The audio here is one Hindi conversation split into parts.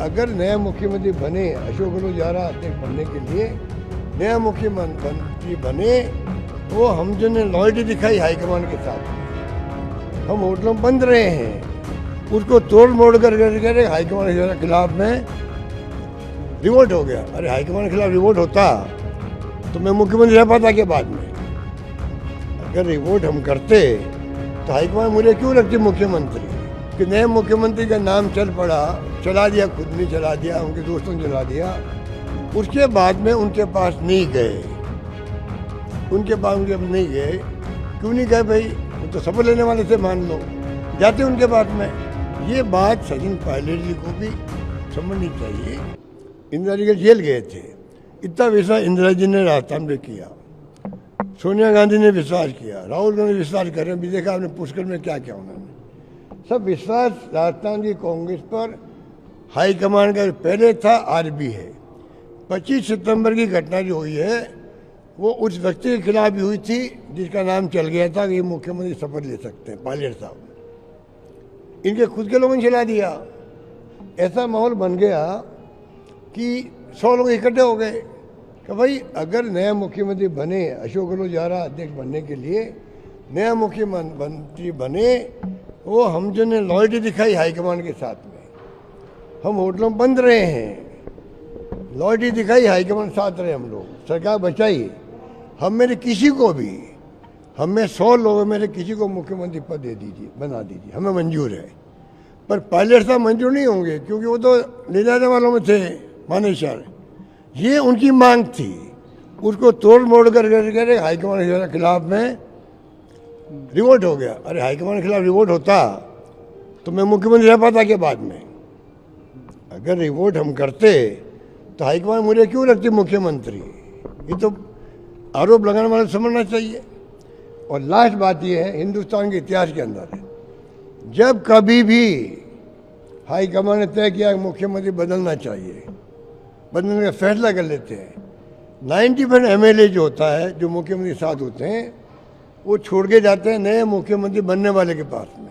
अगर नया मुख्यमंत्री बने, अशोक गहलोत जा रहा अध्यक्ष बनने के लिए, नया मुख्यमंत्री बने तो हम जो ने लॉयल्टी दिखाई हाईकमान के साथ, हम होटलों बंद रहे हैं, उसको तोड़ मोड़ कर हाईकमान के खिलाफ में रिवोल्ट हो गया। अरे हाईकमान के खिलाफ रिवोल्ट होता तो मैं मुख्यमंत्री रह पाता के बाद में। अगर रिवोल्ट हम करते तो हाईकमान मुझे क्यों रखती मुख्यमंत्री, कि नए मुख्यमंत्री का नाम चल पड़ा, चला दिया, खुद नहीं चला दिया, उनके दोस्तों ने चला दिया, उसके बाद में उनके पास नहीं गए, उनके पास नहीं गए। क्यों नहीं गए भाई, वो तो शपथ लेने वाले से मान लो, जाते उनके पास में। ये बात सचिन पायलट जी को भी समझनी चाहिए। इंदिरा जी के जेल गए थे, इतना विश्वास इंदिरा जी ने राजस्थान में किया, सोनिया गांधी ने विश्वास किया, राहुल गांधी विश्वास कर रहे हैं, भी देखा आपने पुष्कर में क्या किया उन्होंने। सब विश्वास राजस्थान की कांग्रेस पर हाईकमान का पहले था, आज भी है। 25 सितंबर की घटना जो हुई है वो उस व्यक्ति के खिलाफ भी हुई थी जिसका नाम चल गया था कि ये मुख्यमंत्री शपथ ले सकते हैं, पायलट साहब। इनके खुद के लोगों ने चला दिया। ऐसा माहौल बन गया कि 100 लोग इकट्ठे हो गए कि भाई अगर नया मुख्यमंत्री बने, अशोक गहलोत जा रहा अध्यक्ष बनने के लिए, नया मुख्यमंत्री बने वो हम जो ने लॉयल्टी दिखाई हाईकमान के साथ में, हम होटलों बंद रहे हैं, लॉयल्टी दिखाई हाईकमान साथ रहे, हम लोग सरकार बचाई। हम मेरे किसी को भी, हम में 100 लोग मेरे किसी को मुख्यमंत्री पद दे दीजिए, बना दीजिए, हमें मंजूर है। पर पायलट साहब मंजूर नहीं होंगे क्योंकि वो तो ले जाने वालों में थे, मानेसर। ये उनकी मांग थी, उसको तोड़ मोड़ कर हाईकमान के खिलाफ में रिवोल्ट हो गया। अरे हाईकमान के खिलाफ रिवोल्ट होता तो मैं मुख्यमंत्री रह पाता के बाद में। अगर रिवोल्ट हम करते तो हाईकमान मुझे क्यों रखती मुख्यमंत्री, ये तो आरोप लगाने वाले समझना चाहिए। और लास्ट बात ये है, हिंदुस्तान के इतिहास के अंदर है, जब कभी भी हाईकमान ने तय किया कि मुख्यमंत्री बदलना चाहिए, बदलने का फैसला कर लेते हैं, 90% MLA जो होता है, जो मुख्यमंत्री साथ होते हैं, वो छोड़ के जाते हैं नए मुख्यमंत्री बनने वाले के पास में।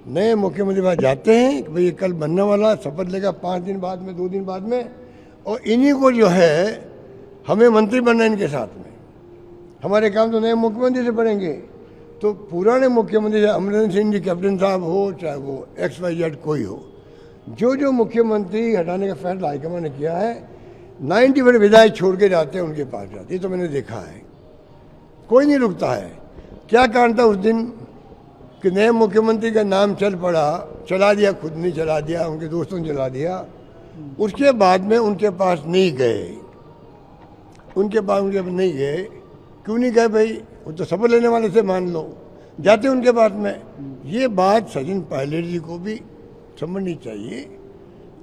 नए मुख्यमंत्री पास जाते हैं कि भाई कल बनने वाला, शपथ लेगा 5 दिन बाद में, 2 दिन बाद में, और इन्हीं को जो है हमें मंत्री बनना है इनके साथ में। हमारे काम तो नए मुख्यमंत्री से बनेंगे। तो पुराने मुख्यमंत्री अमरिंदर सिंह जी कैप्टन साहब हो, चाहे वो XYZ कोई हो, जो मुख्यमंत्री हटाने का फैसला हाईकमान ने किया है, 90% विधायक छोड़ के जाते हैं, उनके पास जाते। ये तो मैंने देखा है, कोई नहीं रुकता है। क्या कारण था उस दिन कि नए मुख्यमंत्री का नाम चल पड़ा, चला दिया, खुद नहीं चला दिया, उनके दोस्तों ने चला दिया, उसके बाद में उनके पास नहीं गए, उनके पास नहीं गए। क्यों नहीं गए भाई, वो तो शपथ लेने वाले से मान लो, जाते उनके पास में। ये बात सचिन पायलट जी को भी समझनी चाहिए।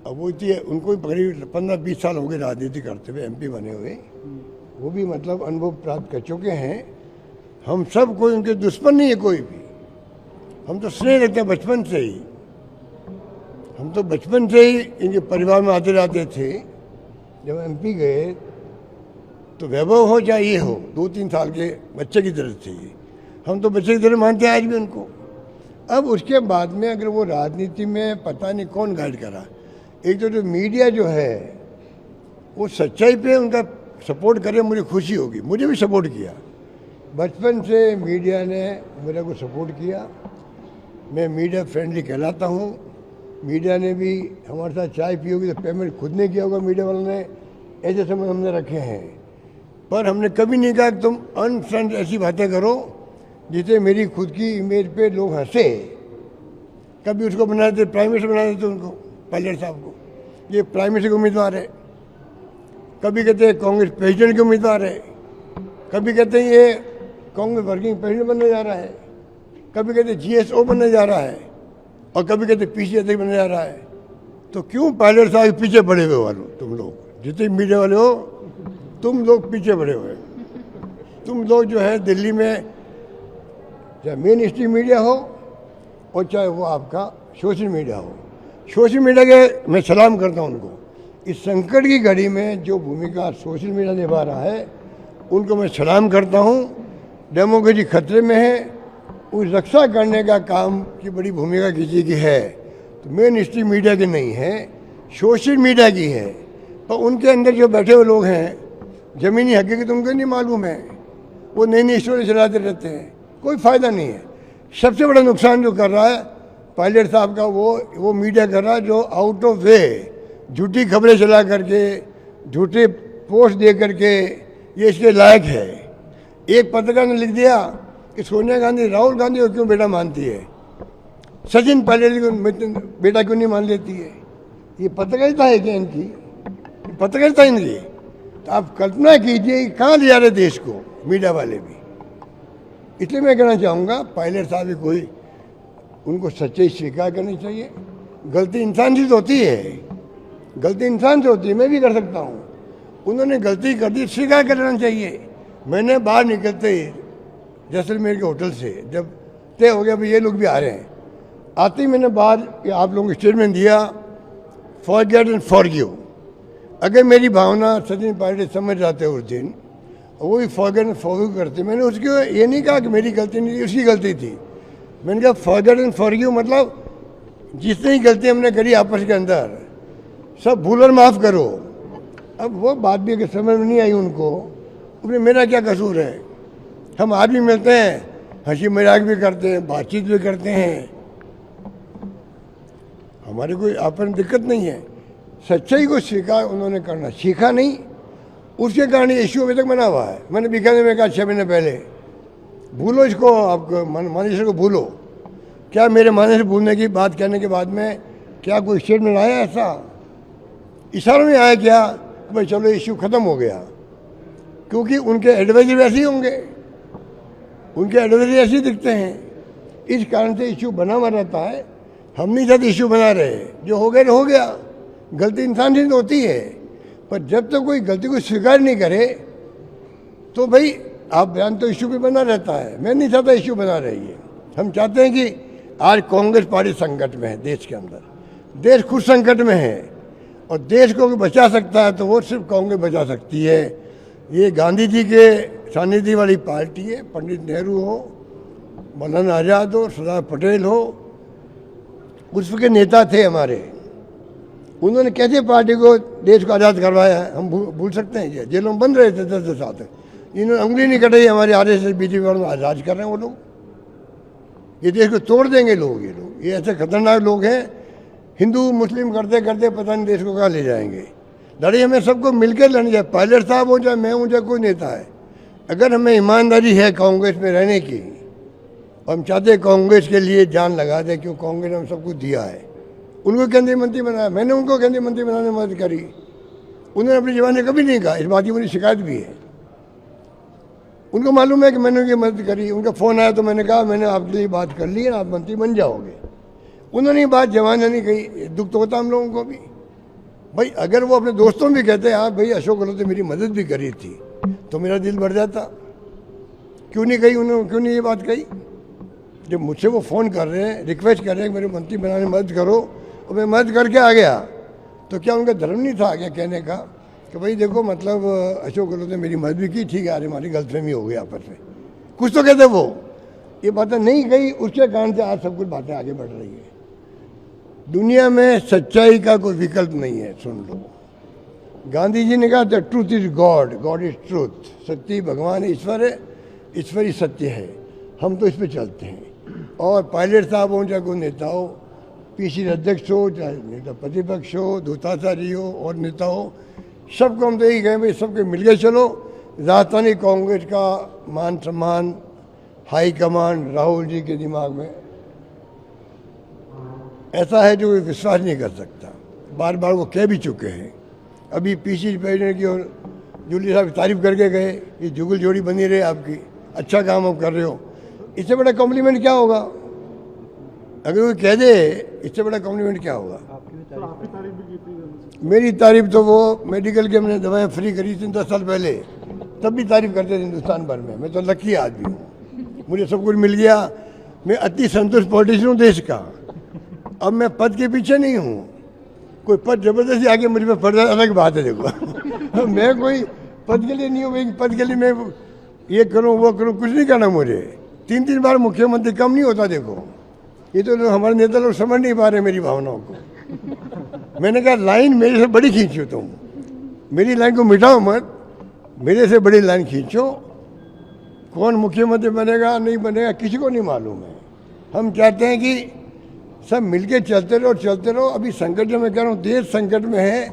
अब वो थी, उनको भी करीब 15-20 साल हो गए राजनीति करते हुए, MP बने हुए, वो भी मतलब अनुभव प्राप्त कर चुके हैं। हम सब कोई उनके दुश्मन नहीं है कोई भी, हम तो स्नेह रखते हैं बचपन से ही। हम तो बचपन से ही इनके परिवार में आते जाते थे। जब MP गए तो वैभव हो चाहे ये हो, 2-3 साल के बच्चे की तरह थे ये, हम तो बच्चे की तरह मानते हैं आज भी उनको। अब उसके बाद में अगर वो राजनीति में पता नहीं कौन गाइड करा। एक तो जो मीडिया जो है वो सच्चाई पे उनका सपोर्ट करे, मुझे खुशी होगी। मुझे भी सपोर्ट किया, बचपन से मीडिया ने मेरे को सपोर्ट किया। मैं मीडिया फ्रेंडली कहलाता हूँ। मीडिया ने भी हमारे साथ चाय पी होगी तो पेमेंट खुद ने किया होगा, मीडिया वालों ने, ऐसे समय हमने रखे हैं। पर हमने कभी नहीं कहा कि तुम अनफ्रेंड ऐसी बातें करो जिससे मेरी खुद की इमेज पे लोग हंसे। कभी उसको बना देते, प्राइम मिनिस्टर बना देते उनको, पायलट साहब को, ये प्राइम मिनिस्टर के उम्मीदवार है। कभी कहते हैं कांग्रेस प्रेसिडेंट के उम्मीदवार है, कभी कहते हैं ये कांग्रेस वर्किंग प्रेसिडेंट बनने जा रहा है, कभी कहते हैं GSO बनने जा रहा है, और कभी कहते PCA अध्यक्ष बनने जा रहा है। तो क्यों पायलट साहब के पीछे पड़े हुए वालों, तुम लोग जितने मीडिया वाले हो, तुम लोग पीछे पड़े हुए। तुम लोग जो है दिल्ली में, चाहे मेन स्ट्रीम मीडिया हो और चाहे वो आपका सोशल मीडिया हो, सोशल मीडिया के मैं सलाम करता हूँ उनको। इस संकट की घड़ी में जो भूमिका सोशल मीडिया निभा रहा है, उनको मैं सलाम करता हूँ। डेमोक्रेसी खतरे में है, उस रक्षा करने का काम की बड़ी भूमिका किसी की है। तो मेन स्ट्रीम मीडिया की नहीं है, सोशल मीडिया की है। पर उनके अंदर जो बैठे हुए लोग हैं, ज़मीनी हकीकत उनको नहीं मालूम है, वो नई नई स्टोरी चलाते रहते हैं, कोई फ़ायदा नहीं है। सबसे बड़ा नुकसान जो कर रहा है पायलट साहब का, वो मीडिया कर रहा है जो आउट ऑफ वे झूठी खबरें चला करके, झूठे पोस्ट दे करके ये इसके लायक है। एक पत्रकार ने लिख दिया कि सोनिया गांधी राहुल गांधी को क्यों बेटा मानती है, सचिन पायलट को बेटा क्यों नहीं मान लेती है। ये पत्रकारिता है क्या इनकी? पत्रकारिता इनकी। तो आप कल्पना कीजिए कहाँ ले जा रहे देश को मीडिया वाले भी। इसलिए मैं कहना चाहूँगा पायलट साहब भी कोई, उनको सच्चाई स्वीकार करनी चाहिए। गलती इंसान से होती है, गलती इंसान से होती है, मैं भी कर सकता हूँ। उन्होंने गलती कर दी, स्वीकार कर लेना चाहिए। मैंने बाहर निकलते ही जैसलमेर के होटल से जब तय हो गया भाई ये लोग भी आ रहे हैं, आते ही मैंने बाहर आप लोगों को स्टेटमेंट दिया, फॉरगेट एंड फॉरगिव। अगर मेरी भावना सचिन पायलट समझ जाते उस दिन, वो भी फॉरगेट एंड फॉरगिव करते, मैंने उसको ये नहीं कहा कि मेरी गलती नहीं थी, उसकी गलती थी। मैंने कहा फॉरगेट एंड फॉरगिव मतलब जितनी गलती हमने करी आपस के अंदर सब भूल और माफ़ करो। अब वो बात भी अगर समझ में नहीं आई उनको, उसमें मेरा क्या कसूर है। हम आदमी मिलते हैं, हंसी मजाक भी करते हैं, बातचीत भी करते हैं, हमारी कोई आपन दिक्कत नहीं है। सच्चाई को स्वीकार उन्होंने करना सीखा नहीं, उसके कारण ये इश्यू अभी तक बना हुआ है। मैंने बीकानेर में कहा 6 महीने पहले, भूलो इसको, आपको मानेसर को भूलो। क्या मेरे मानेसर भूलने की बात कहने के बाद में क्या कोई स्टेटमेंट आया? ऐसा इशारों में आया क्या भाई चलो इश्यू ख़त्म हो गया? क्योंकि उनके एडवाइजर वैसे ही होंगे, उनके एडवाइजर ऐसे ही दिखते हैं। इस कारण से इश्यू बना हुआ रहता है। हम नहीं चाहते इश्यू बना रहे, जो हो गया हो गया। गलती इंसान से होती है, पर जब तक कोई गलती को स्वीकार नहीं करे तो भाई आप बयान तो इश्यू भी बना रहता है। मैं नहीं चाहता इश्यू बना रही है। हम चाहते हैं कि आज कांग्रेस पार्टी संकट में है, देश के अंदर देश खुद संकट में है, और देश को बचा सकता है तो वो सिर्फ कांग्रेस बचा सकती है। ये गांधी जी के सानिध्य वाली पार्टी है। पंडित नेहरू हो, मौलाना आज़ाद हो, सरदार पटेल हो, उसके नेता थे हमारे। उन्होंने कैसे पार्टी को देश को आज़ाद करवाया है, हम भूल सकते हैं? जेलों में बंद रहे थे 10 साल तक। इन्होंने उंगली नहीं कटाई, हमारे RSS बीजेपी वालों आज़ाद कर रहे हैं वो लोग। ये देश को तोड़ देंगे लोग, ये ऐसे खतरनाक लोग हैं। हिंदू मुस्लिम करते करते पता नहीं देश को कहाँ ले जाएंगे। लड़ाई हमें सबको मिलकर लड़नी चाहिए, पायलट साहब हो चाहे मैं हूँ चाहे कोई नेता है। अगर हमें ईमानदारी है कांग्रेस में रहने की, और हम चाहते हैं कांग्रेस के लिए जान लगा दें, क्यों कांग्रेस ने हम सब कुछ दिया है। उनको केंद्रीय मंत्री बनाया, मैंने उनको केंद्रीय मंत्री बनाने में मदद करी। उन्होंने अपनी ज़बान में कभी नहीं कहा, इस बात की मुझे शिकायत भी है। उनको मालूम है कि मैंने उनकी मदद करी। उनका फ़ोन आया तो मैंने कहा मैंने आपके लिए बात कर ली है, आप मंत्री बन जाओगे। उन्होंने ये बात जवान नहीं कही, दुख तो होता हम लोगों को भी। भाई अगर वो अपने दोस्तों भी कहते हैं हाँ भाई अशोक गहलोत ने मेरी मदद भी करी थी, तो मेरा दिल भर जाता। क्यों नहीं कही उन्होंने, क्यों नहीं ये बात कही? जब मुझसे वो फ़ोन कर रहे हैं, रिक्वेस्ट कर रहे हैं कि मेरे मंत्री बनाने में मदद करो, और मैं मदद करके आ गया, तो क्या उनका धर्म नहीं था आगे कहने का कि भाई देखो मतलब अशोक गहलोत ने मेरी मदद भी की, ठीक है, आज हमारी गलतफहमी हो गई आपस में, कुछ तो कहते वो। ये बातें नहीं कही, उसके कारण से आज सब कुछ बातें आगे बढ़ रही है। दुनिया में सच्चाई का कोई विकल्प नहीं है। सुन लो, गांधी जी ने कहा the truth is God, God is truth. सत्य भगवान ईश्वर है, ईश्वर ही सत्य है। हम तो इस पर चलते हैं। और पायलट साहब हो चाहे कोई नेता हो, पीसीसी अध्यक्ष हो चाहे नेता प्रतिपक्ष हो, दूताचारी हो और नेता हो, सबको हम तो यही कहें भाई सबके मिल के चलो। राजस्थानी कांग्रेस का मान सम्मान हाई कमांड राहुल जी के दिमाग में ऐसा है जो विश्वास नहीं कर सकता। बार बार वो कह भी चुके हैं। अभी पीसीसी प्रेसिडेंट की और जूली साहब की तारीफ करके गए कि जुगल जोड़ी बनी रहे आपकी, अच्छा काम आप कर रहे हो। इससे बड़ा कॉम्प्लीमेंट क्या होगा? अगर वो कह दे इससे बड़ा कॉम्प्लीमेंट क्या होगा? मेरी तारीफ तो वो मेडिकल की हमने दवाएं फ्री करी थी 10 साल पहले, तब भी तारीफ करते थे हिंदुस्तान भर में। मैं तो लकी आदमी हूँ, मुझे सब कुछ मिल गया। मैं अति संतुष्ट पॉलिटिशियन हूँ देश का। अब मैं पद के पीछे नहीं हूँ, कोई पद जबरदस्ती आगे मुझे पे पड़ जाए अलग बात है। देखो मैं कोई पद के लिए नहीं हूँ, पद के लिए मैं ये करूँ वो करूँ, कुछ नहीं करना मुझे। 3 बार मुख्यमंत्री कम नहीं होता। देखो ये तो लोग हमारे नेता लोग समझ नहीं पा रहे मेरी भावनाओं को। मैंने कहा लाइन मेरे से बड़ी खींचो तुम, मेरी लाइन को मिटाओ मत, मेरे से बड़ी लाइन खींचो। कौन मुख्यमंत्री बनेगा नहीं बनेगा किसी को नहीं मालूम है। हम चाहते हैं कि सब मिलके चलते रहो। अभी संकट में कह रहा हूँ, देश संकट में है,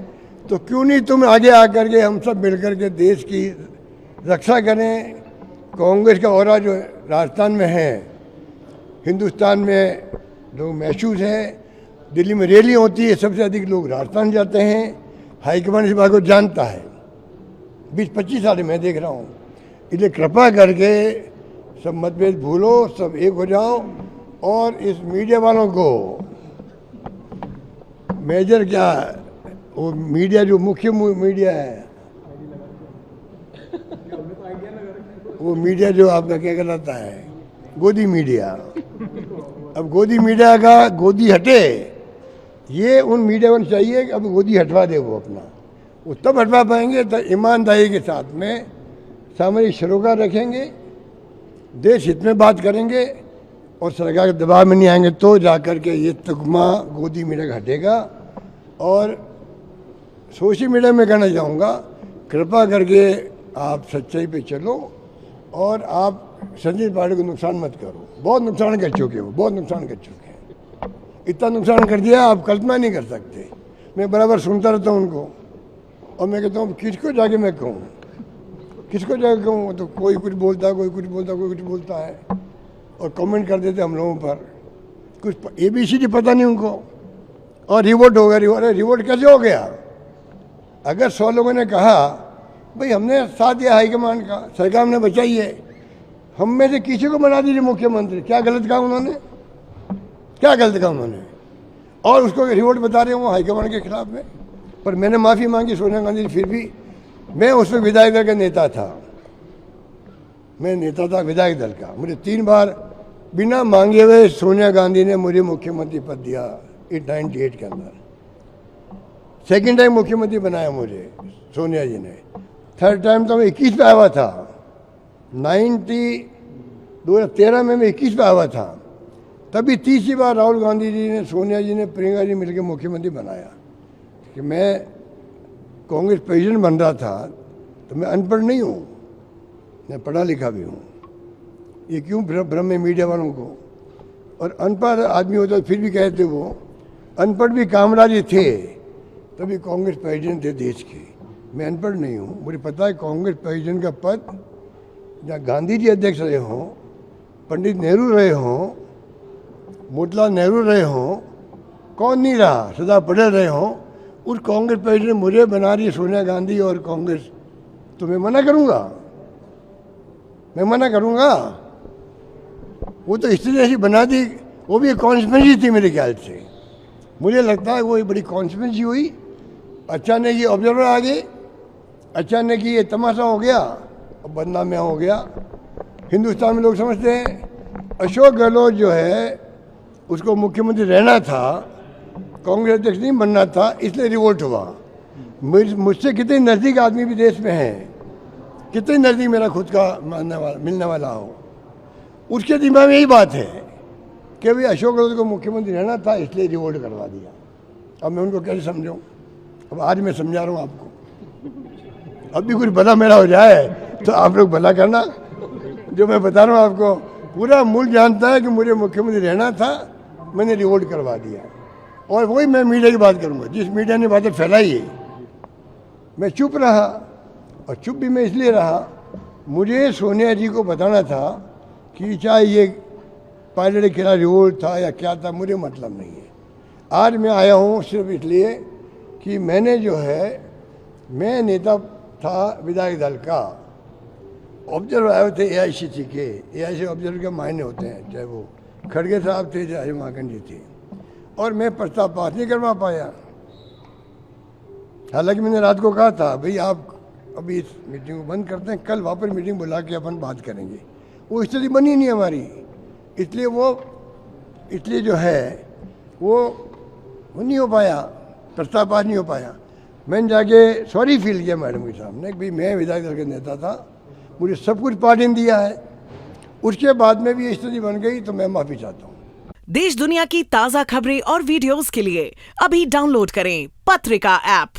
तो क्यों नहीं तुम आगे आकर के हम सब मिलकर के देश की रक्षा करें। कांग्रेस का औरा जो राजस्थान में है, हिंदुस्तान में लोग महसूस है। दिल्ली में रैली होती है, सबसे अधिक लोग राजस्थान जाते हैं। हाईकमान इस बात को जानता है, 20-25 साल मैं देख रहा हूँ। इसलिए कृपा करके सब मतभेद भूलो, सब एक हो जाओ। और इस मीडिया वालों को मेजर क्या, वो मीडिया जो मुख्य मीडिया है, वो मीडिया जो आपका क्या कहलाता है, गोदी मीडिया। अब गोदी मीडिया का गोदी हटे, ये उन मीडिया को चाहिए कि अब गोदी हटवा दे वो अपना। वो तब हटवा पाएंगे तो ईमानदारी के साथ में सामरिक सरोकार रखेंगे, देश हित में बात करेंगे और सरकार के दबाव में नहीं आएंगे, तो जाकर के ये तुकमा गोदी मीडिया का हटेगा। और सोशल मीडिया में कहना चाहूँगा, कृपा करके आप सच्चाई पे चलो और आप संजय पाटिल को नुकसान मत करो। बहुत नुकसान कर चुके हो, बहुत नुकसान कर चुके हैं। इतना नुकसान कर दिया आप कल्पना नहीं कर सकते। मैं बराबर सुनता रहता हूँ उनको, और मैं कहता हूँ किसको जाके मैं कहूँ, किसको जाके कहूँ। तो कोई कुछ बोलता है, कोई कुछ बोलता है और कमेंट कर देते हम लोगों पर। कुछ ABCD पता नहीं उनको। और रिवोट हो गया। अरे रिवोट कैसे हो गया? अगर 100 लोगों ने कहा भाई हमने साथ दिया हाईकमान का, सरकार ने बचाई है, हम में से किसी को बना दीजिए मुख्यमंत्री, क्या गलत कहा उन्होंने? क्या गलत कहा उन्होंने? और उसको रिवोट बता रहे हो हाईकमान के खिलाफ में। पर मैंने माफ़ी मांगी सोनिया गांधी, फिर भी मैं उसमें विधायक दल का नेता था। मैं नेता था विधायक दल का। मुझे 3 बार बिना मांगे हुए सोनिया गांधी ने मुझे मुख्यमंत्री पद दिया 98 के अंदर। सेकंड टाइम मुख्यमंत्री बनाया मुझे सोनिया जी ने। थर्ड टाइम तो मैं 21 पे आया था। 2013 में मैं 21 पे आया था। तभी तीसरी बार राहुल गांधी जी ने, सोनिया जी ने, प्रियंका जी मिलकर मुख्यमंत्री बनाया। कि मैं कांग्रेस प्रेसिडेंट बन रहा था तो मैं अनपढ़ नहीं हूँ, मैं पढ़ा लिखा भी हूँ। ये क्यों भ्रम है मीडिया वालों को? और अनपढ़ आदमी होता फिर भी कहते वो अनपढ़ भी कामराज थे, तभी कांग्रेस प्रेसिडेंट थे देश के। मैं अनपढ़ नहीं हूँ, मुझे पता है कांग्रेस प्रेसिडेंट का पद जहाँ गांधी जी अध्यक्ष रहे हों, पंडित नेहरू रहे हों, मोतीलाल नेहरू रहे हों, कौन नहीं रहा, सरदार पटेल रहे हों, उस कांग्रेस प्रेसिडेंट मुझे बना रही है सोनिया गांधी और कांग्रेस, तो मैं मना करूँगा? मैं मना करूँगा? वो तो इस तरह से बना दी, वो भी एक कॉन्स्पिरेसी थी मेरे ख्याल से। मुझे लगता है वो एक बड़ी कॉन्स्पिरेसी हुई। अचानक ये ऑब्जर्वर आ गए, अचानक ये तमाशा हो गया और बदनामियाँ हो गया। हिंदुस्तान में लोग समझते हैं अशोक गहलोत जो है उसको मुख्यमंत्री रहना था, कांग्रेस अध्यक्ष नहीं बनना था, इसलिए रिवोल्ट हुआ। मुझसे कितने नज़दीक आदमी भी देश में हैं, कितने नज़दीक मेरा खुद का मानने वाला मिलने वाला हो, उसके दिमाग में यही बात है कि भाई अशोक गहलोत को मुख्यमंत्री रहना था इसलिए रिवोल्ट करवा दिया। अब मैं उनको कैसे समझाऊँ? अब आज मैं समझा रहा हूँ आपको। अब भी कुछ भला मेरा हो जाए तो आप लोग भला करना। जो मैं बता रहा हूँ आपको, पूरा मुल्क जानता है कि मुझे मुख्यमंत्री रहना था, मैंने रिवोल्ट करवा दिया। और वही मैं मीडिया की बात करूँगा, जिस मीडिया ने बातें फैलाई है मैं चुप रहा। और चुप भी मैं इसलिए रहा, मुझे सोनिया जी को बताना था कि चाहे ये पायलट के खिलाफ रिवोल्ट था या क्या था, मुझे मतलब नहीं है। आज मैं आया हूँ सिर्फ इसलिए कि मैंने जो है, मैं नेता था विधायक दल का, ऑब्जर्वर आए थे AICC के। AICC ऑब्जर्वर के मायने होते हैं, चाहे वो खड़गे साहब थे चाहे माकन जी थे। और मैं प्रस्ताव पास नहीं करवा पाया। हालांकि मैंने रात को कहा था भाई आप अभी इस मीटिंग को बंद करते हैं, कल वापस मीटिंग बुला के अपन बात करेंगे। वो स्थिति बनी नहीं हमारी, इसलिए जो है वो नहीं हो पाया, प्रस्ताव पास नहीं हो पाया। मैंने जाके सॉरी फील किया मैडम के सामने कि भाई मैं विधायक दल का नेता था, मुझे सब कुछ पार्टी ने दिया है। उसके बाद में भी स्थिति बन गई तो मैं माफ़ी चाहता हूँ। देश दुनिया की ताज़ा खबरें और वीडियोस के लिए अभी डाउनलोड करें पत्रिका ऐप।